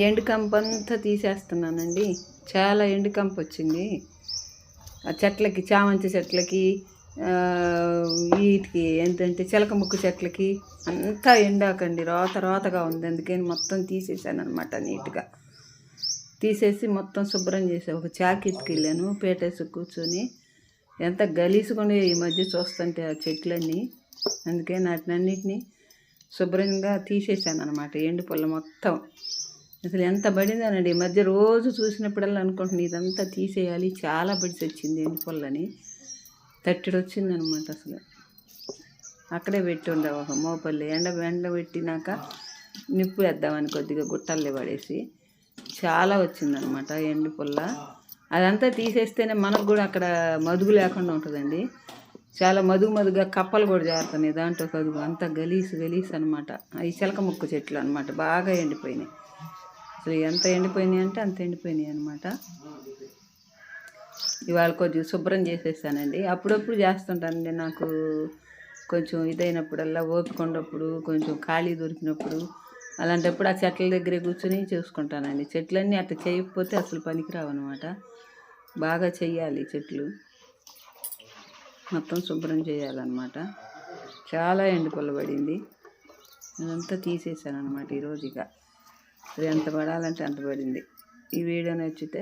ఎండు కంపు అంతా తీసేస్తున్నానండి. చాలా ఎండు కంపు వచ్చింది ఆ చెట్లకి, చామంతి చెట్లకి, వీటికి ఏంటంటే చిలక ముక్కు చెట్లకి అంతా ఎండాకండి, రోత రోతగా ఉంది. అందుకని మొత్తం తీసేసాను అనమాట. నీట్గా తీసేసి మొత్తం శుభ్రం చేసా. ఒక చాకెత్తుకి వెళ్ళాను, పేటేసి కూర్చొని. ఎంత గలీసుగా ఈ మధ్య చూస్తుంటే ఆ చెట్లన్నీ. అందుకే వాటినన్నిటినీ శుభ్రంగా తీసేసాను అనమాట. ఎండు పుల్ల మొత్తం అసలు ఎంత పడిందనండి. ఈ మధ్య రోజు చూసినప్పుడల్లా అనుకుంటున్నాను ఇదంతా తీసేయాలి, చాలా పడిసి వచ్చింది ఎండు పుల్లని. తట్టెడు వచ్చిందనమాట. అసలు అక్కడే పెట్టి ఉండే ఒక మోపల్లి ఎండబెట్టినాక నిప్పు వేద్దామని కొద్దిగా గుట్టల్లో పడేసి చాలా వచ్చిందనమాట ఎండు పుల్ల. అదంతా తీసేస్తేనే మనకు కూడా అక్కడ మదుగు లేకుండా ఉంటుందండి. చాలా మదుగుగా కప్పలు కూడా జారుతున్నాయి దాంట్లో. కదుగు అంతా గలీసు అనమాట. అవి చిలక ముక్కు చెట్లు అనమాట, బాగా ఎండిపోయినాయి. అసలు ఎంత ఎండిపోయినాయి అంటే అంత ఎండిపోయినాయి అనమాట. ఇవాళ కొద్దిగా శుభ్రం చేసేసానండి. అప్పుడప్పుడు చేస్తుంటానండి. నాకు కొంచెం ఇదైనప్పుడల్లా, ఓపిక ఉన్నప్పుడు, కొంచెం ఖాళీ దొరికినప్పుడు, అలాంటప్పుడు ఆ చెట్ల దగ్గరే కూర్చొని చూసుకుంటానండి. చెట్లన్నీ అట్లా చేయకపోతే అసలు పనికిరావు అనమాట. బాగా చెయ్యాలి చెట్లు, మొత్తం శుభ్రం చేయాలన్నమాట. చాలా ఎండుపుల్ల పడింది. అదంతా తీసేసాను అనమాట ఈరోజు. ఇక అది ఎంత పడాలంటే అంత పడింది. ఈ వీడియో నచ్చితే,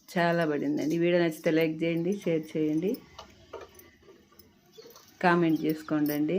చాలా పడిందండి. ఈ వీడియో నచ్చితే లైక్ చేయండి, షేర్ చేయండి, కామెంట్ చేసుకోండి.